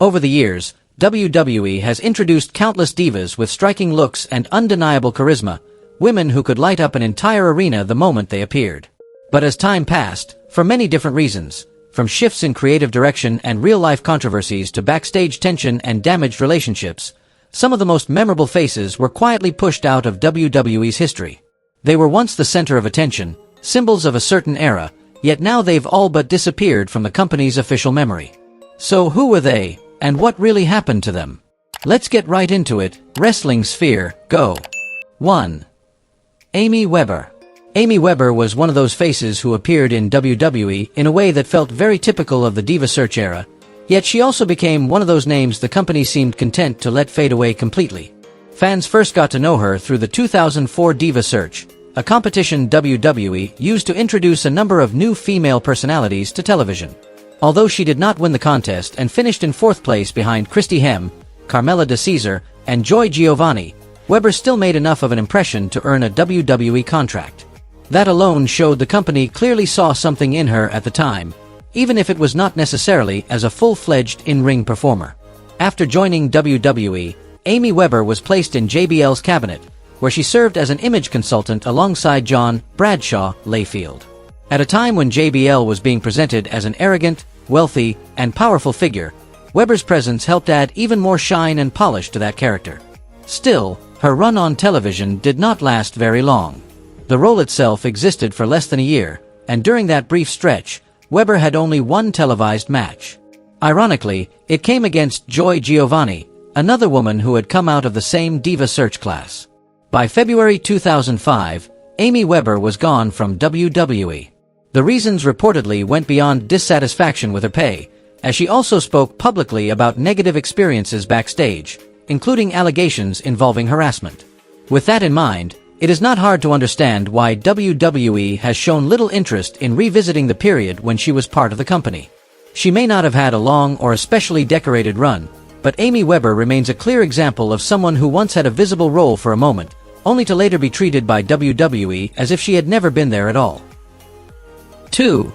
Over the years, WWE has introduced countless divas with striking looks and undeniable charisma, women who could light up an entire arena the moment they appeared. But as time passed, for many different reasons, from shifts in creative direction and real-life controversies to backstage tension and damaged relationships, some of the most memorable faces were quietly pushed out of WWE's history. They were once the center of attention, symbols of a certain era, yet now they've all but disappeared from the company's official memory. So who were they, and what really happened to them? Let's get right into it. Wrestling sphere, go! 1. Amy Weber. Amy Weber was one of those faces who appeared in WWE in a way that felt very typical of the Diva Search era, yet she also became one of those names the company seemed content to let fade away completely. Fans first got to know her through the 2004 Diva Search, a competition WWE used to introduce a number of new female personalities to television. Although she did not win the contest and finished in 4th place behind Chrissy Baine, Carmella de Caesar, and Giovani, Weber still made enough of an impression to earn a WWE contract. That alone showed the company clearly saw something in her at the time, even if it was not necessarily as a full-fledged in-ring performer. After joining WWE, Amy Weber was placed in JBL's cabinet, where she served as an image consultant alongside John Bradshaw Layfield. At a time when JBL was being presented as an arrogant, wealthy, and powerful figure, Weber's presence helped add even more shine and polish to that character. Still, her run on television did not last very long. The role itself existed for less than a year, and during that brief stretch, Weber had only one televised match. Ironically, it came against Giovani, another woman who had come out of the same Diva Search class. By February 2005, Amy Weber was gone from WWE. The reasons reportedly went beyond dissatisfaction with her pay, as she also spoke publicly about negative experiences backstage, including allegations involving harassment. With that in mind, it is not hard to understand why WWE has shown little interest in revisiting the period when she was part of the company. She may not have had a long or especially decorated run, but Amy Weber remains a clear example of someone who once had a visible role for a moment, only to later be treated by WWE as if she had never been there at all. 2.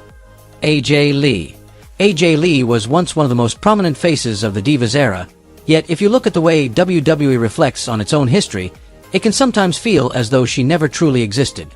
AJ Lee. AJ Lee was once one of the most prominent faces of the Divas era, yet if you look at the way WWE reflects on its own history, it can sometimes feel as though she never truly existed.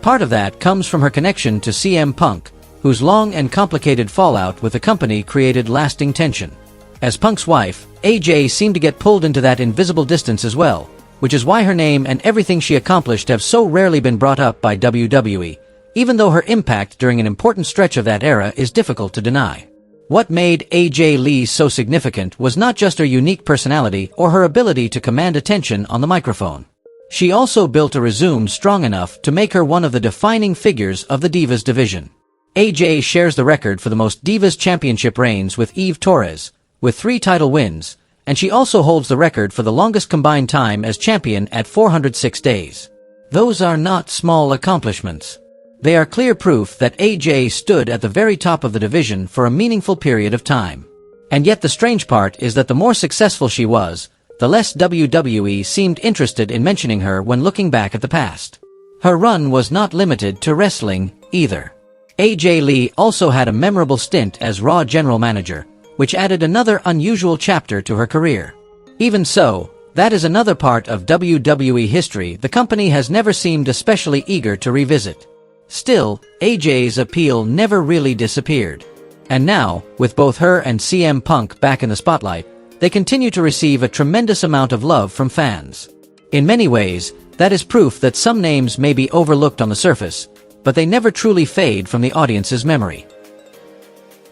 Part of that comes from her connection to CM Punk, whose long and complicated fallout with the company created lasting tension. As Punk's wife, AJ seemed to get pulled into that invisible distance as well, which is why her name and everything she accomplished have so rarely been brought up by WWE, even though her impact during an important stretch of that era is difficult to deny. What made AJ Lee so significant was not just her unique personality or her ability to command attention on the microphone. She also built a resume strong enough to make her one of the defining figures of the Divas division. AJ shares the record for the most Divas Championship reigns with Eve Torres, with 3 title wins, and she also holds the record for the longest combined time as champion at 406 days. Those are not small accomplishments. They are clear proof that AJ stood at the very top of the division for a meaningful period of time. And yet the strange part is that the more successful she was, the less WWE seemed interested in mentioning her when looking back at the past. Her run was not limited to wrestling, either. AJ Lee also had a memorable stint as Raw general manager, which added another unusual chapter to her career. Even so, that is another part of WWE history the company has never seemed especially eager to revisit. Still, AJ's appeal never really disappeared. And now, with both her and CM Punk back in the spotlight, they continue to receive a tremendous amount of love from fans. In many ways, that is proof that some names may be overlooked on the surface, but they never truly fade from the audience's memory.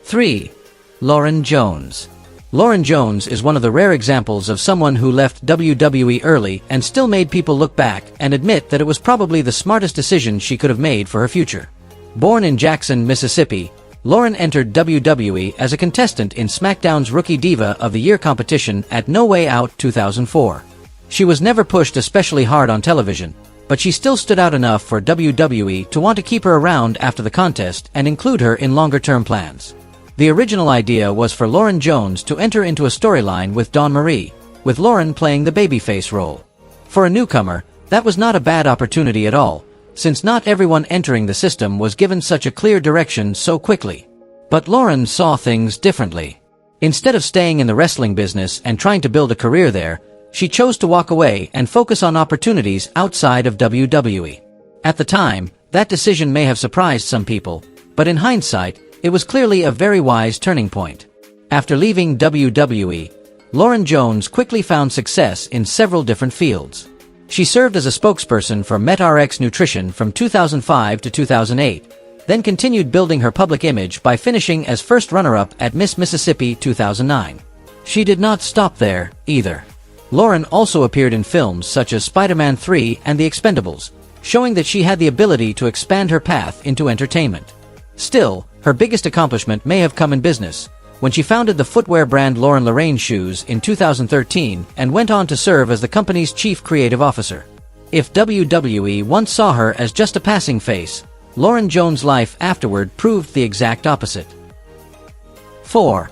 3. Lauren Jones. Lauren Jones is one of the rare examples of someone who left WWE early and still made people look back and admit that it was probably the smartest decision she could have made for her future. Born in Jackson, Mississippi, Lauren entered WWE as a contestant in SmackDown's Rookie Diva of the Year competition at No Way Out 2004. She was never pushed especially hard on television, but she still stood out enough for WWE to want to keep her around after the contest and include her in longer-term plans. The original idea was for Lauren Jones to enter into a storyline with Dawn Marie, with Lauren playing the babyface role. For a newcomer, that was not a bad opportunity at all, since not everyone entering the system was given such a clear direction so quickly. But Lauren saw things differently. Instead of staying in the wrestling business and trying to build a career there, she chose to walk away and focus on opportunities outside of WWE. At the time, that decision may have surprised some people, but in hindsight, it was clearly a very wise turning point. After leaving WWE, Lauren Jones quickly found success in several different fields. She served as a spokesperson for MetRx Nutrition from 2005 to 2008, then continued building her public image by finishing as first runner-up at Miss Mississippi 2009. She did not stop there, either. Lauren also appeared in films such as Spider-Man 3 and The Expendables, showing that she had the ability to expand her path into entertainment. Still, her biggest accomplishment may have come in business, when she founded the footwear brand Lauren Lorraine Shoes in 2013 and went on to serve as the company's chief creative officer. If WWE once saw her as just a passing face, Lauren Jones' life afterward proved the exact opposite. 4.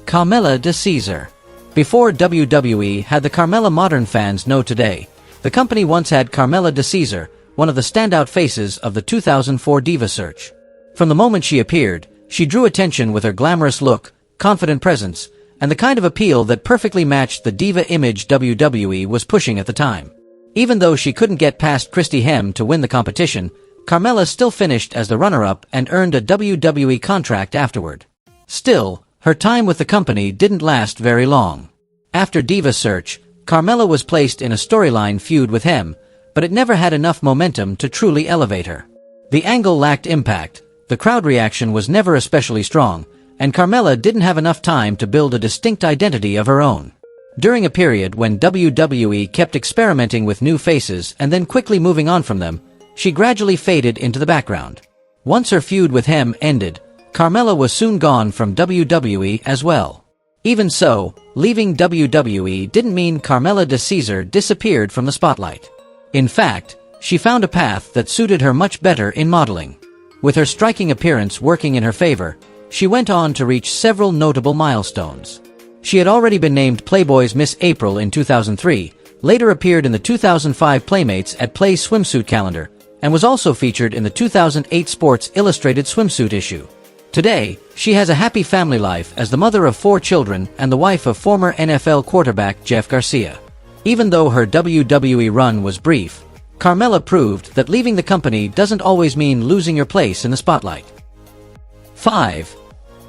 Carmella de Caesar. Before WWE had the Carmella modern fans know today, the company once had Carmella de Caesar, one of the standout faces of the 2004 Diva Search. From the moment she appeared, she drew attention with her glamorous look, confident presence, and the kind of appeal that perfectly matched the diva image WWE was pushing at the time. Even though she couldn't get past Chrissy Baine to win the competition, Carmella still finished as the runner-up and earned a WWE contract afterward. Still, her time with the company didn't last very long. After Diva Search, Carmella was placed in a storyline feud with Baine, but it never had enough momentum to truly elevate her. The angle lacked impact, the crowd reaction was never especially strong, and Carmella didn't have enough time to build a distinct identity of her own. During a period when WWE kept experimenting with new faces and then quickly moving on from them, she gradually faded into the background. Once her feud with Baine ended, Carmella was soon gone from WWE as well. Even so, leaving WWE didn't mean Carmella de Caesar disappeared from the spotlight. In fact, she found a path that suited her much better in modeling. With her striking appearance working in her favor, she went on to reach several notable milestones. She had already been named Playboy's Miss April in 2003, later appeared in the 2005 Playmates at Play swimsuit calendar, and was also featured in the 2008 Sports Illustrated swimsuit issue. Today, she has a happy family life as the mother of 4 children and the wife of former NFL quarterback Jeff Garcia. Even though her WWE run was brief, Carmella proved that leaving the company doesn't always mean losing your place in the spotlight. 5.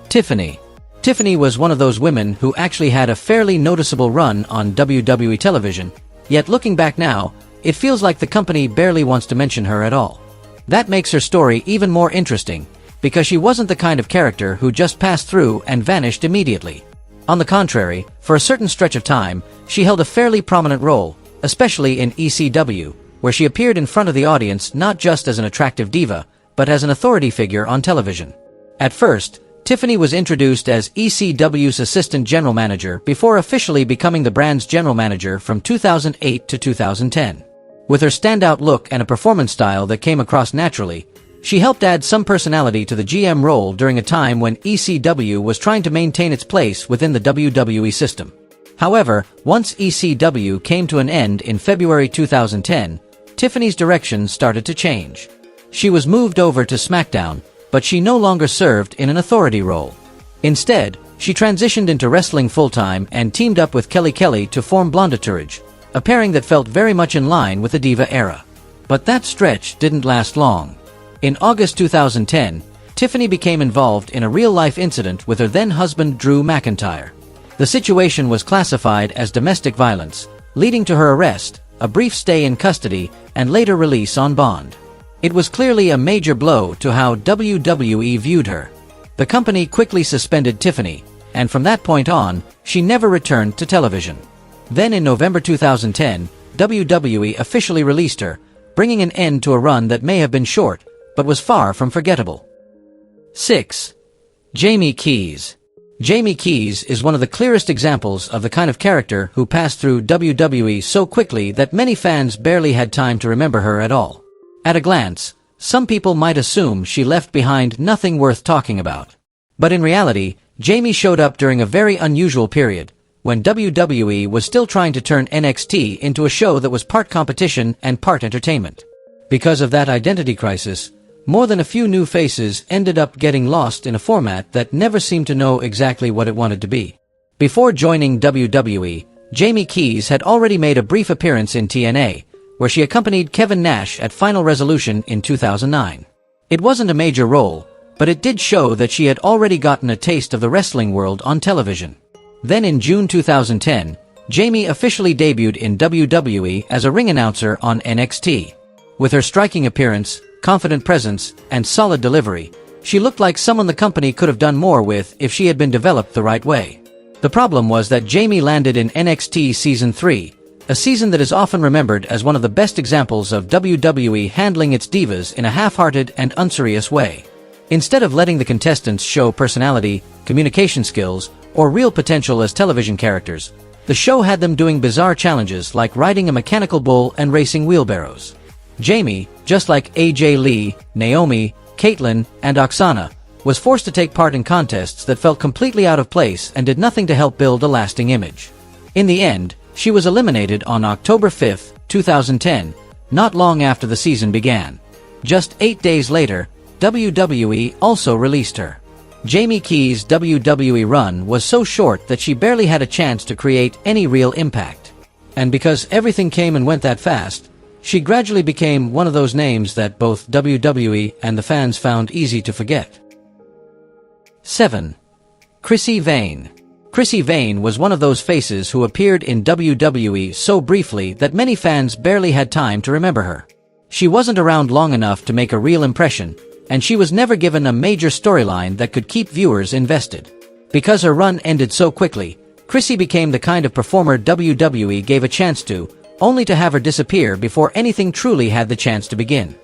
Tiffany. Tiffany was one of those women who actually had a fairly noticeable run on WWE television, yet looking back now, it feels like the company barely wants to mention her at all. That makes her story even more interesting, because she wasn't the kind of character who just passed through and vanished immediately. On the contrary, for a certain stretch of time, she held a fairly prominent role, especially in ECW, where she appeared in front of the audience not just as an attractive diva, but as an authority figure on television. At first, Tiffany was introduced as ECW's assistant general manager before officially becoming the brand's general manager from 2008 to 2010. With her standout look and a performance style that came across naturally, she helped add some personality to the GM role during a time when ECW was trying to maintain its place within the WWE system. However, once ECW came to an end in February 2010, Tiffany's direction started to change. She was moved over to SmackDown, but she no longer served in an authority role. Instead, she transitioned into wrestling full-time and teamed up with Kelly Kelly to form Blondaturage, a pairing that felt very much in line with the diva era. But that stretch didn't last long. In August 2010, Tiffany became involved in a real-life incident with her then-husband Drew McIntyre. The situation was classified as domestic violence, leading to her arrest, a brief stay in custody, and later release on bond. It was clearly a major blow to how WWE viewed her. The company quickly suspended Tiffany, and from that point on, she never returned to television. Then in November 2010, WWE officially released her, bringing an end to a run that may have been short, but was far from forgettable. 6. Jaime Keys. Jaime Keys is one of the clearest examples of the kind of character who passed through WWE so quickly that many fans barely had time to remember her at all. At a glance, some people might assume she left behind nothing worth talking about. But in reality, Jaime showed up during a very unusual period, when WWE was still trying to turn NXT into a show that was part competition and part entertainment. Because of that identity crisis, more than a few new faces ended up getting lost in a format that never seemed to know exactly what it wanted to be. Before joining WWE, Jaime Keys had already made a brief appearance in TNA, where she accompanied Kevin Nash at Final Resolution in 2009. It wasn't a major role, but it did show that she had already gotten a taste of the wrestling world on television. Then in June 2010, Jaime officially debuted in WWE as a ring announcer on NXT. With her striking appearance, confident presence, and solid delivery, she looked like someone the company could have done more with if she had been developed the right way. The problem was that Jaime landed in NXT Season 3, a season that is often remembered as one of the best examples of WWE handling its divas in a half-hearted and unserious way. Instead of letting the contestants show personality, communication skills, or real potential as television characters, the show had them doing bizarre challenges like riding a mechanical bull and racing wheelbarrows. Jaime, just like AJ Lee, Naomi, Caitlyn, and Oxana, was forced to take part in contests that felt completely out of place and did nothing to help build a lasting image. In the end, she was eliminated on October 5, 2010, not long after the season began. Just 8 days later, WWE also released her. Jaime Keys' WWE run was so short that she barely had a chance to create any real impact. And because everything came and went that fast, she gradually became one of those names that both WWE and the fans found easy to forget. 7. Chrissy Baine. Chrissy Baine was one of those faces who appeared in WWE so briefly that many fans barely had time to remember her. She wasn't around long enough to make a real impression, and she was never given a major storyline that could keep viewers invested. Because her run ended so quickly, Chrissy became the kind of performer WWE gave a chance to, only to have her disappear before anything truly had the chance to begin.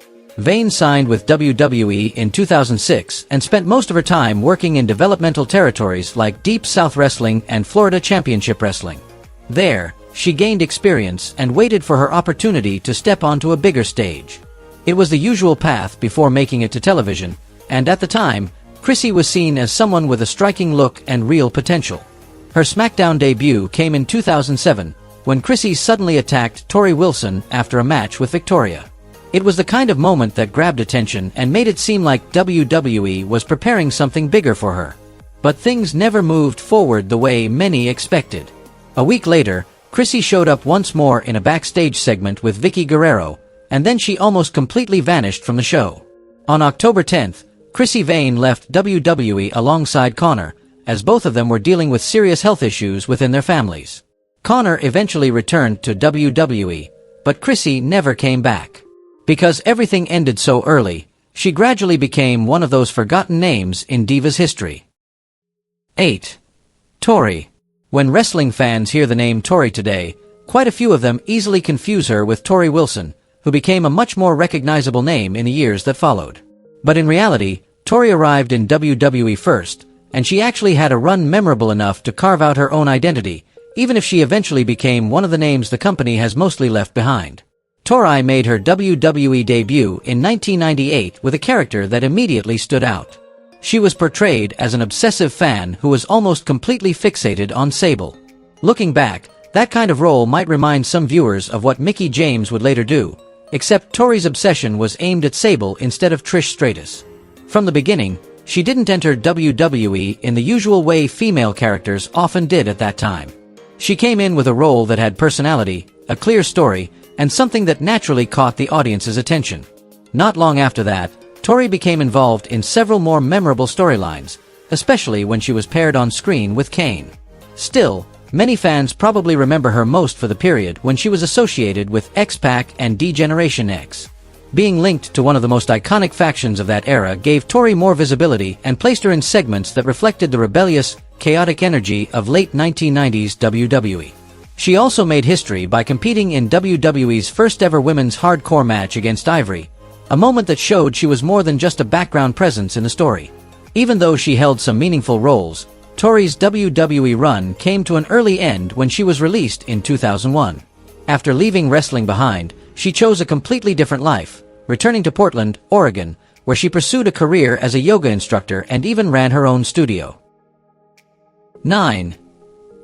Baine signed with WWE in 2006 and spent most of her time working in developmental territories like Deep South Wrestling and Florida Championship Wrestling. There, she gained experience and waited for her opportunity to step onto a bigger stage. It was the usual path before making it to television, and at the time, Chrissy was seen as someone with a striking look and real potential. Her SmackDown debut came in 2007, when Chrissy suddenly attacked Tori Wilson after a match with Victoria. It was the kind of moment that grabbed attention and made it seem like WWE was preparing something bigger for her. But things never moved forward the way many expected. A week later, Chrissy showed up once more in a backstage segment with Vicky Guerrero, and then she almost completely vanished from the show. On October 10th, Chrissy Baine left WWE alongside Connor, as both of them were dealing with serious health issues within their families. Connor eventually returned to WWE, but Chrissy never came back. Because everything ended so early, she gradually became one of those forgotten names in Divas history. 8. Tori. When wrestling fans hear the name Tori today, quite a few of them easily confuse her with Tori Wilson, who became a much more recognizable name in the years that followed. But in reality, Tori arrived in WWE first, and she actually had a run memorable enough to carve out her own identity, even if she eventually became one of the names the company has mostly left behind. Tori made her WWE debut in 1998 with a character that immediately stood out. She was portrayed as an obsessive fan who was almost completely fixated on Sable. Looking back, that kind of role might remind some viewers of what Mickie James would later do, except Tori's obsession was aimed at Sable instead of Trish Stratus. From the beginning, she didn't enter WWE in the usual way female characters often did at that time. She came in with a role that had personality, a clear story, and something that naturally caught the audience's attention. Not long after that, Tori became involved in several more memorable storylines, especially when she was paired on screen with Kane. Still, many fans probably remember her most for the period when she was associated with X-Pac and D-Generation X. Being linked to one of the most iconic factions of that era gave Tori more visibility and placed her in segments that reflected the rebellious, chaotic energy of late 1990s WWE. She also made history by competing in WWE's first-ever women's hardcore match against Ivory, a moment that showed she was more than just a background presence in the story. Even though she held some meaningful roles, Tori's WWE run came to an early end when she was released in 2001. After leaving wrestling behind, she chose a completely different life, returning to Portland, Oregon, where she pursued a career as a yoga instructor and even ran her own studio. 9.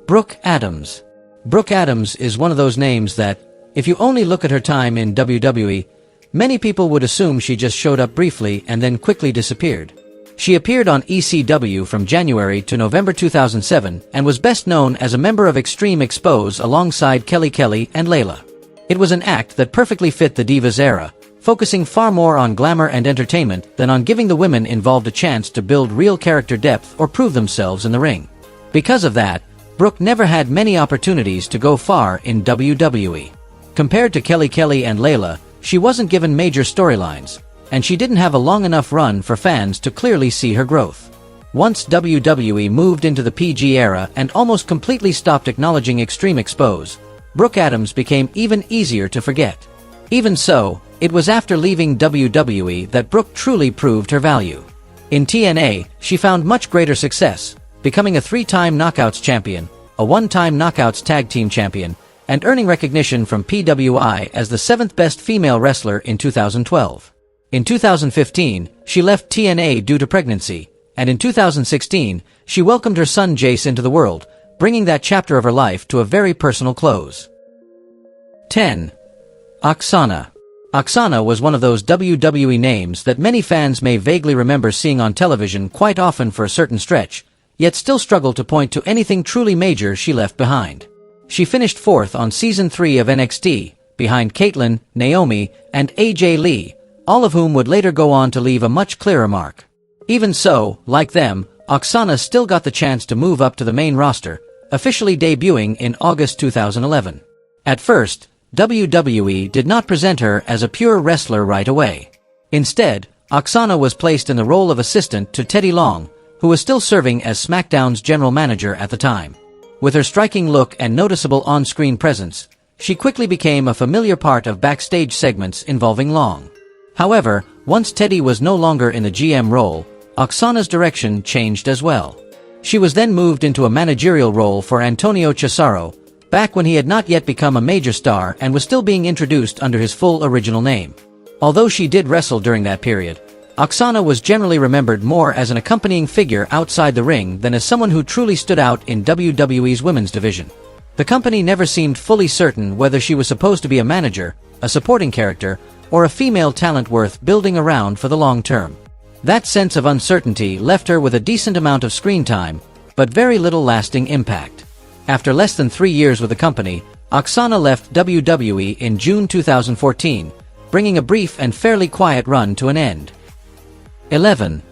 Brooke Adams. Brooke Adams is one of those names that, if you only look at her time in WWE, many people would assume she just showed up briefly and then quickly disappeared. She appeared on ECW from January to November 2007 and was best known as a member of Extreme Expose alongside Kelly Kelly and Layla. It was an act that perfectly fit the Divas era, focusing far more on glamour and entertainment than on giving the women involved a chance to build real character depth or prove themselves in the ring. Because of that, Brooke never had many opportunities to go far in WWE. Compared to Kelly Kelly and Layla, she wasn't given major storylines, and she didn't have a long enough run for fans to clearly see her growth. Once WWE moved into the PG era and almost completely stopped acknowledging Extreme Expose, Brooke Adams became even easier to forget. Even so, it was after leaving WWE that Brooke truly proved her value. In TNA, she found much greater success, becoming a 3-time Knockouts champion, a 1-time Knockouts Tag Team champion, and earning recognition from PWI as the 7th best female wrestler in 2012. In 2015, she left TNA due to pregnancy, and in 2016, she welcomed her son Jace into the world, bringing that chapter of her life to a very personal close. 10. Oxana. Oxana was one of those WWE names that many fans may vaguely remember seeing on television quite often for a certain stretch, yet still struggle to point to anything truly major she left behind. She finished 4th on Season 3 of NXT, behind Caitlyn, Naomi, and AJ Lee, all of whom would later go on to leave a much clearer mark. Even so, like them, Oxana still got the chance to move up to the main roster, officially debuting in August 2011. At first, WWE did not present her as a pure wrestler right away. Instead, Oxana was placed in the role of assistant to Teddy Long, who was still serving as SmackDown's general manager at the time. With her striking look and noticeable on-screen presence, she quickly became a familiar part of backstage segments involving Long. However, once Teddy was no longer in the GM role, Oxana's direction changed as well. She was then moved into a managerial role for Antonio Cesaro, back when he had not yet become a major star and was still being introduced under his full original name. Although she did wrestle during that period, Oxana was generally remembered more as an accompanying figure outside the ring than as someone who truly stood out in WWE's women's division. The company never seemed fully certain whether she was supposed to be a manager, a supporting character, or a female talent worth building around for the long term. That sense of uncertainty left her with a decent amount of screen time, but very little lasting impact. After less than 3 years with the company, Oxana left WWE in June 2014, bringing a brief and fairly quiet run to an end. 11.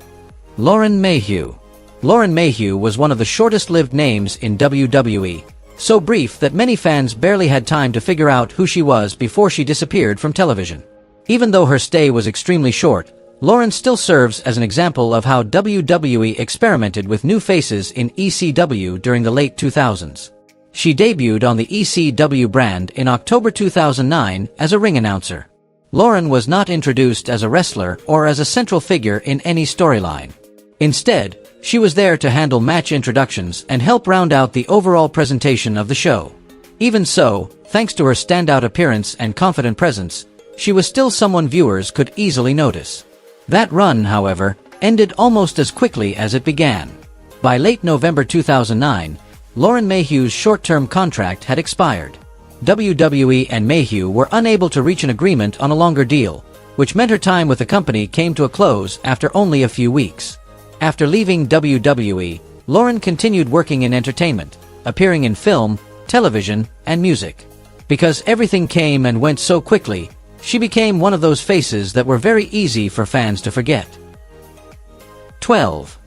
Lauren Mayhew. Lauren Mayhew was one of the shortest-lived names in WWE, so brief that many fans barely had time to figure out who she was before she disappeared from television. Even though her stay was extremely short, Lauren still serves as an example of how WWE experimented with new faces in ECW during the late 2000s. She debuted on the ECW brand in October 2009 as a ring announcer. Lauren was not introduced as a wrestler or as a central figure in any storyline. Instead, she was there to handle match introductions and help round out the overall presentation of the show. Even so, thanks to her standout appearance and confident presence, she was still someone viewers could easily notice. That run, however, ended almost as quickly as it began. By late November 2009, Lauren Mayhew's short-term contract had expired. WWE and Mayhew were unable to reach an agreement on a longer deal, which meant her time with the company came to a close after only a few weeks. After leaving WWE, Lauren continued working in entertainment, appearing in film, television, and music. Because everything came and went so quickly, she became one of those faces that were very easy for fans to forget. 12.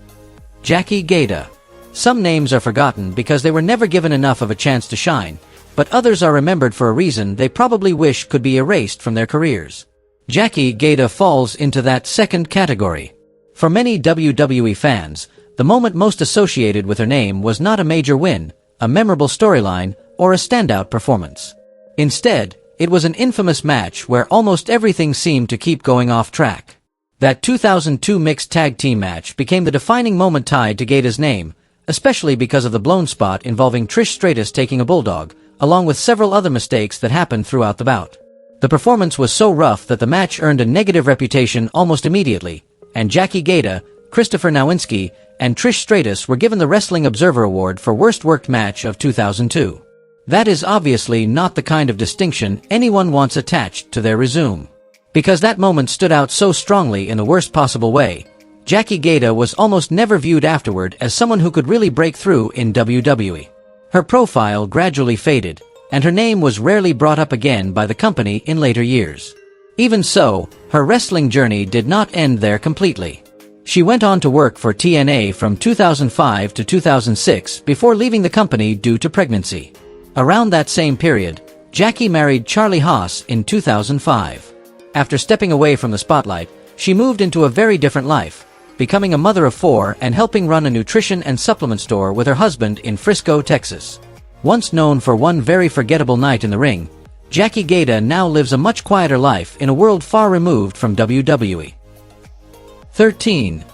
Jackie Gayda. Some names are forgotten because they were never given enough of a chance to shine, but others are remembered for a reason they probably wish could be erased from their careers. Jackie Gayda falls into that second category. For many WWE fans, the moment most associated with her name was not a major win, a memorable storyline, or a standout performance. Instead, it was an infamous match where almost everything seemed to keep going off track. That 2002 mixed tag team match became the defining moment tied to Gayda's name, especially because of the blown spot involving Trish Stratus taking a bulldog, along with several other mistakes that happened throughout the bout. The performance was so rough that the match earned a negative reputation almost immediately, and Jackie Gayda, Christopher Nowinski, and Trish Stratus were given the Wrestling Observer Award for Worst Worked Match of 2002. That is obviously not the kind of distinction anyone wants attached to their resume. Because that moment stood out so strongly in the worst possible way, Jackie Gayda was almost never viewed afterward as someone who could really break through in WWE. Her profile gradually faded, and her name was rarely brought up again by the company in later years. Even so, her wrestling journey did not end there completely. She went on to work for TNA from 2005 to 2006 before leaving the company due to pregnancy. Around that same period, Jackie married Charlie Haas in 2005. After stepping away from the spotlight, she moved into a very different life, becoming a mother of 4 and helping run a nutrition and supplement store with her husband in Frisco, Texas. Once known for one very forgettable night in the ring, Jackie Gayda now lives a much quieter life in a world far removed from WWE. 13.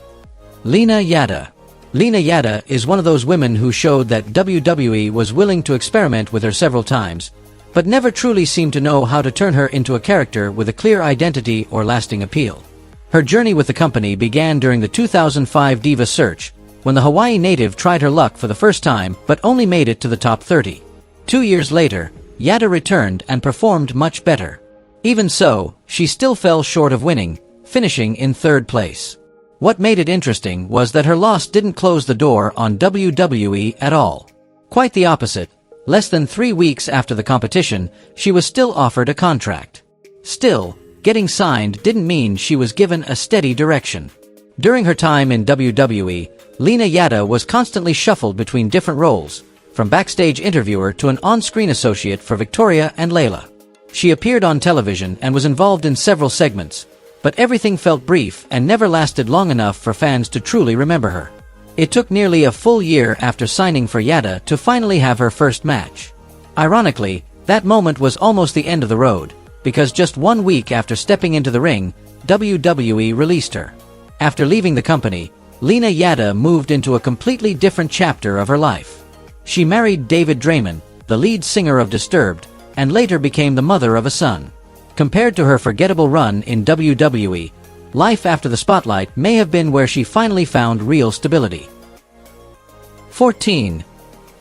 Lena Yada. Lena Yada is one of those women who showed that WWE was willing to experiment with her several times, but never truly seemed to know how to turn her into a character with a clear identity or lasting appeal. Her journey with the company began during the 2005 Diva Search, when the Hawaii native tried her luck for the first time but only made it to the top 30. 2 years later, Yada returned and performed much better. Even so, she still fell short of winning, finishing in 3rd place. What made it interesting was that her loss didn't close the door on WWE at all. Quite the opposite. Less than 3 weeks after the competition, she was still offered a contract. Still, getting signed didn't mean she was given a steady direction. During her time in WWE, Lena Yada was constantly shuffled between different roles, from backstage interviewer to an on-screen associate for Victoria and Layla. She appeared on television and was involved in several segments, but everything felt brief and never lasted long enough for fans to truly remember her. It took nearly a full year after signing for Yada to finally have her first match. Ironically, that moment was almost the end of the road, because just 1 week after stepping into the ring, WWE released her. After leaving the company, Lena Yada moved into a completely different chapter of her life. She married David Draymond, the lead singer of Disturbed, and later became the mother of a son. Compared to her forgettable run in WWE, life after the spotlight may have been where she finally found real stability. 14.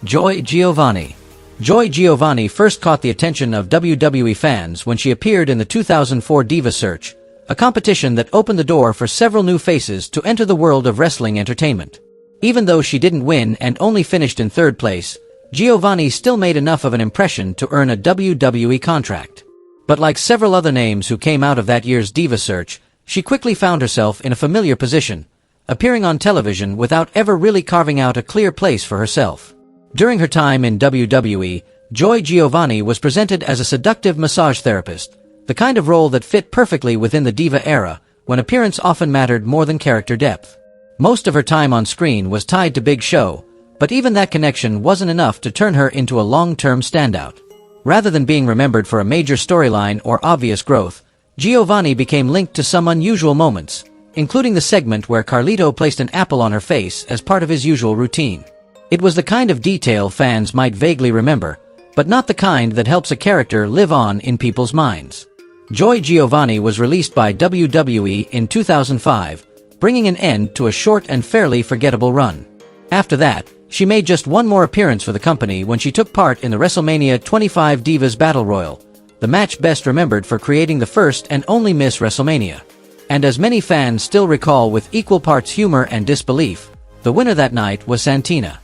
Joy Giovani. Joy Giovani first caught the attention of WWE fans when she appeared in the 2004 Diva Search, a competition that opened the door for several new faces to enter the world of wrestling entertainment. Even though she didn't win and only finished in 3rd place, Giovani still made enough of an impression to earn a WWE contract. But like several other names who came out of that year's Diva Search, she quickly found herself in a familiar position, appearing on television without ever really carving out a clear place for herself. During her time in WWE, Joy Giovani was presented as a seductive massage therapist, the kind of role that fit perfectly within the diva era, when appearance often mattered more than character depth. Most of her time on screen was tied to Big Show, but even that connection wasn't enough to turn her into a long-term standout. Rather than being remembered for a major storyline or obvious growth, Giovani became linked to some unusual moments, including the segment where Carlito placed an apple on her face as part of his usual routine. It was the kind of detail fans might vaguely remember, but not the kind that helps a character live on in people's minds. Joy Giovani was released by WWE in 2005, bringing an end to a short and fairly forgettable run. After that, she made just one more appearance for the company when she took part in the WrestleMania 25 Divas Battle Royal, the match best remembered for creating the first and only Miss WrestleMania. And as many fans still recall with equal parts humor and disbelief, the winner that night was Santina.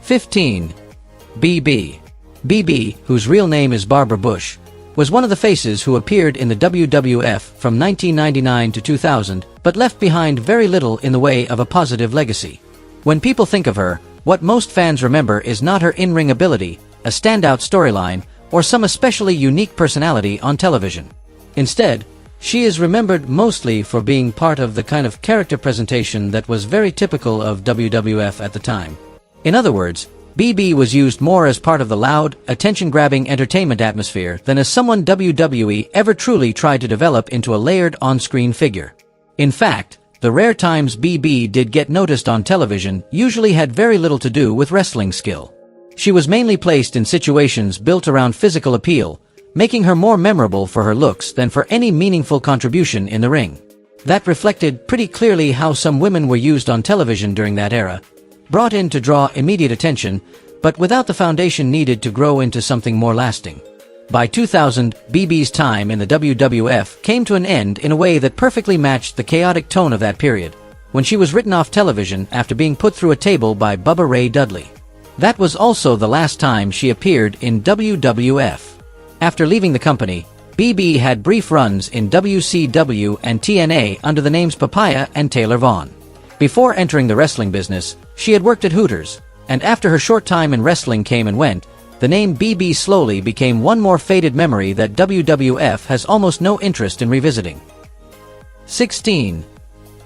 15. BB. BB, whose real name is Barbara Bush, was one of the faces who appeared in the WWF from 1999 to 2000, but left behind very little in the way of a positive legacy. When people think of her, what most fans remember is not her in-ring ability, a standout storyline, or some especially unique personality on television. Instead, she is remembered mostly for being part of the kind of character presentation that was very typical of WWF at the time. In other words, BB was used more as part of the loud, attention-grabbing entertainment atmosphere than as someone WWE ever truly tried to develop into a layered on-screen figure. In fact, the rare times BB did get noticed on television usually had very little to do with wrestling skill. She was mainly placed in situations built around physical appeal, making her more memorable for her looks than for any meaningful contribution in the ring. That reflected pretty clearly how some women were used on television during that era, brought in to draw immediate attention, but without the foundation needed to grow into something more lasting. By 2000, BB's time in the WWF came to an end in a way that perfectly matched the chaotic tone of that period, when she was written off television after being put through a table by Bubba Ray Dudley. That was also the last time she appeared in WWF. After leaving the company, BB had brief runs in WCW and TNA under the names Papaya and Taylor Vaughn. Before entering the wrestling business, she had worked at Hooters, and after her short time in wrestling came and went, the name BB slowly became one more faded memory that WWF has almost no interest in revisiting. 16.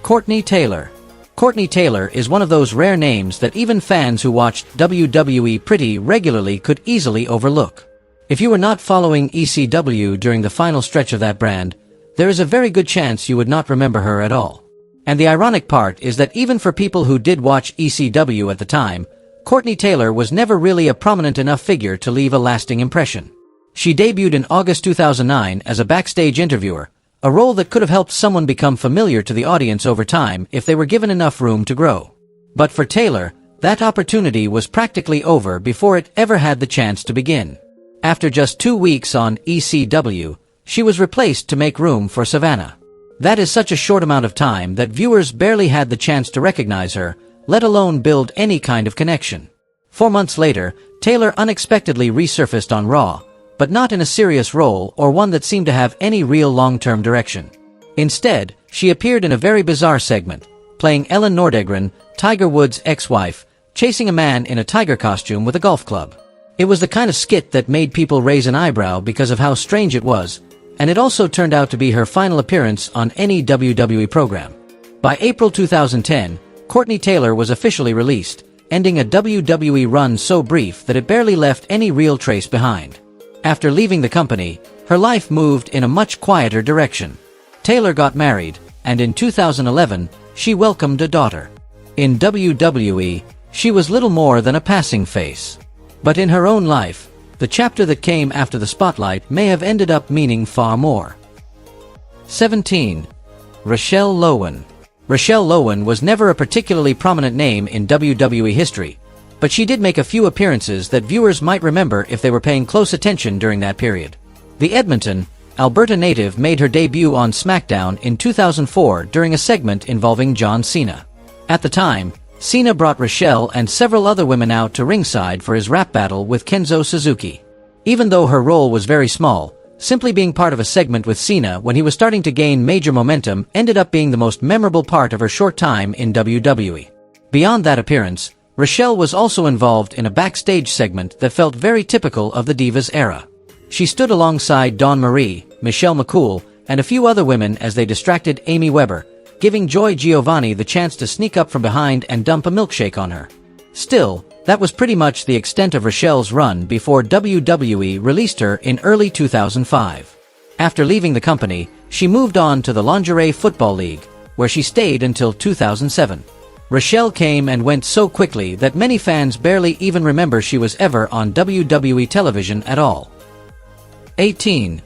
Courtney Taylor. Courtney Taylor is one of those rare names that even fans who watched WWE pretty regularly could easily overlook. If you were not following ECW during the final stretch of that brand, there is a very good chance you would not remember her at all. And the ironic part is that even for people who did watch ECW at the time, Courtney Taylor was never really a prominent enough figure to leave a lasting impression. She debuted in August 2009 as a backstage interviewer, a role that could have helped someone become familiar to the audience over time if they were given enough room to grow. But for Taylor, that opportunity was practically over before it ever had the chance to begin. After just 2 weeks on ECW, she was replaced to make room for Savannah. That is such a short amount of time that viewers barely had the chance to recognize her, let alone build any kind of connection. 4 months later, Taylor unexpectedly resurfaced on Raw, but not in a serious role or one that seemed to have any real long-term direction. Instead, she appeared in a very bizarre segment, playing Ellen Nordegren, Tiger Woods' ex-wife, chasing a man in a tiger costume with a golf club. It was the kind of skit that made people raise an eyebrow because of how strange it was, and it also turned out to be her final appearance on any WWE program. By April 2010, Courtney Taylor was officially released, ending a WWE run so brief that it barely left any real trace behind. After leaving the company, her life moved in a much quieter direction. Taylor got married, and in 2011, she welcomed a daughter. In WWE, she was little more than a passing face. But in her own life, the chapter that came after the spotlight may have ended up meaning far more. 17. Rochelle Loewen. Rochelle Loewen was never a particularly prominent name in WWE history, but she did make a few appearances that viewers might remember if they were paying close attention during that period. The Edmonton, Alberta native made her debut on SmackDown in 2004 during a segment involving John Cena. At the time, Cena brought Rochelle and several other women out to ringside for his rap battle with Kenzo Suzuki. Even though her role was very small, simply being part of a segment with Cena when he was starting to gain major momentum ended up being the most memorable part of her short time in WWE. Beyond that appearance, Rochelle was also involved in a backstage segment that felt very typical of the Divas era. She stood alongside Dawn Marie, Michelle McCool, and a few other women as they distracted Amy Weber, giving Joy Giovani the chance to sneak up from behind and dump a milkshake on her. Still, that was pretty much the extent of Rochelle's run before WWE released her in early 2005. After leaving the company, she moved on to the Lingerie Football League, where she stayed until 2007. Rochelle came and went so quickly that many fans barely even remember she was ever on WWE television at all. 18.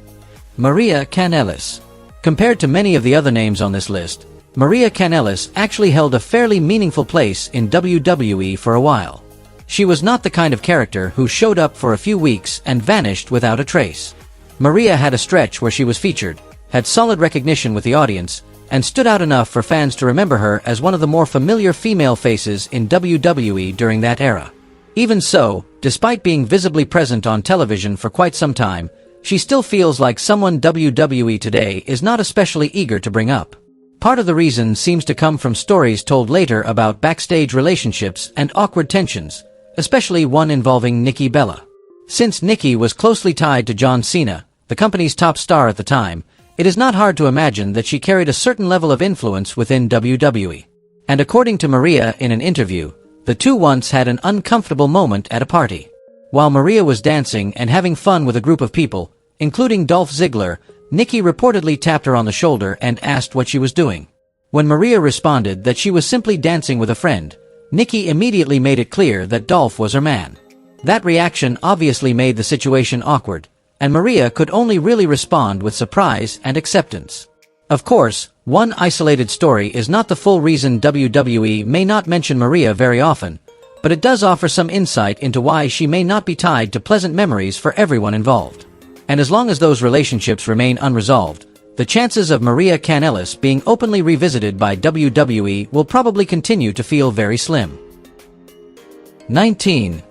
Maria Kanellis. Compared to many of the other names on this list, Maria Kanellis actually held a fairly meaningful place in WWE for a while. She was not the kind of character who showed up for a few weeks and vanished without a trace. Maria had a stretch where she was featured, had solid recognition with the audience, and stood out enough for fans to remember her as one of the more familiar female faces in WWE during that era. Even so, despite being visibly present on television for quite some time, she still feels like someone WWE today is not especially eager to bring up. Part of the reason seems to come from stories told later about backstage relationships and awkward tensions, especially one involving Nikki Bella. Since Nikki was closely tied to John Cena, the company's top star at the time, it is not hard to imagine that she carried a certain level of influence within WWE. And according to Maria in an interview, the two once had an uncomfortable moment at a party. While Maria was dancing and having fun with a group of people, including Dolph Ziggler, Nikki reportedly tapped her on the shoulder and asked what she was doing. When Maria responded that she was simply dancing with a friend, Nikki immediately made it clear that Dolph was her man. That reaction obviously made the situation awkward, and Maria could only really respond with surprise and acceptance. Of course, one isolated story is not the full reason WWE may not mention Maria very often, but it does offer some insight into why she may not be tied to pleasant memories for everyone involved. And as long as those relationships remain unresolved, the chances of Maria Kanellis being openly revisited by WWE will probably continue to feel very slim. 19.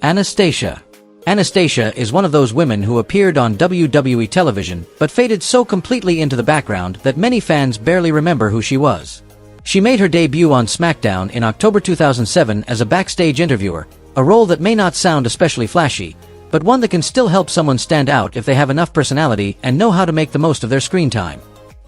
Anastasia. Anastasia is one of those women who appeared on WWE television but faded so completely into the background that many fans barely remember who she was. She made her debut on SmackDown in October 2007 as a backstage interviewer, a role that may not sound especially flashy, but one that can still help someone stand out if they have enough personality and know how to make the most of their screen time.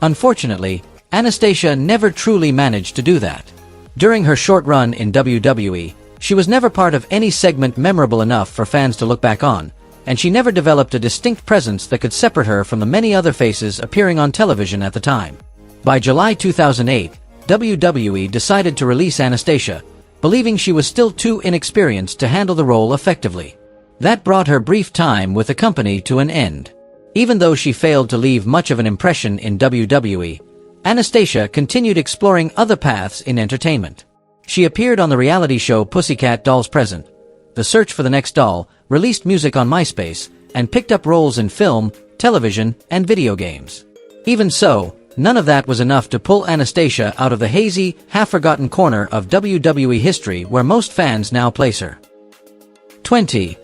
Unfortunately, Anastasia never truly managed to do that. During her short run in WWE, she was never part of any segment memorable enough for fans to look back on, and she never developed a distinct presence that could separate her from the many other faces appearing on television at the time. By July 2008, WWE decided to release Anastasia, believing she was still too inexperienced to handle the role effectively. That brought her brief time with the company to an end. Even though she failed to leave much of an impression in WWE, Anastasia continued exploring other paths in entertainment. She appeared on the reality show Pussycat Dolls Present, The Search for the Next Doll, released music on MySpace, and picked up roles in film, television, and video games. Even so, none of that was enough to pull Anastasia out of the hazy, half-forgotten corner of WWE history where most fans now place her. 20.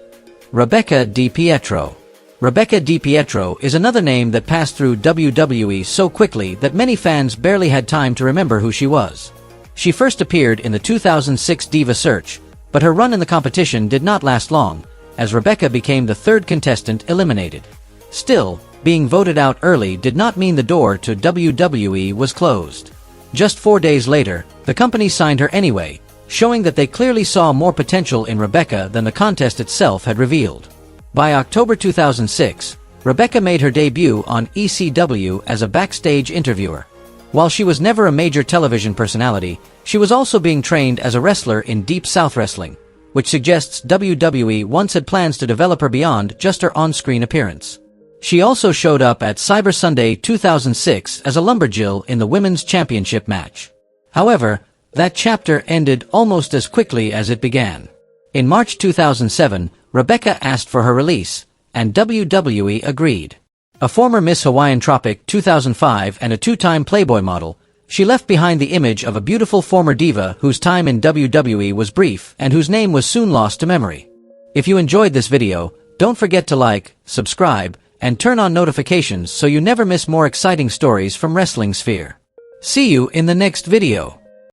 Rebecca DiPietro. Rebecca DiPietro is another name that passed through WWE so quickly that many fans barely had time to remember who she was. She first appeared in the 2006 Diva Search, but her run in the competition did not last long, as Rebecca became the third contestant eliminated. Still, being voted out early did not mean the door to WWE was closed. Just 4 days later, the company signed her anyway, showing that they clearly saw more potential in Rebecca than the contest itself had revealed. By October 2006, Rebecca made her debut on ECW as a backstage interviewer. While she was never a major television personality, she was also being trained as a wrestler in Deep South Wrestling, which suggests WWE once had plans to develop her beyond just her on-screen appearance. She also showed up at Cyber Sunday 2006 as a lumberjill in the Women's Championship match. However, that chapter ended almost as quickly as it began. In March 2007, Rebecca asked for her release, and WWE agreed. A former Miss Hawaiian Tropic 2005 and a two-time Playboy model, she left behind the image of a beautiful former diva whose time in WWE was brief and whose name was soon lost to memory. If you enjoyed this video, don't forget to like, subscribe, and turn on notifications so you never miss more exciting stories from Wrestling Sphere. See you in the next video.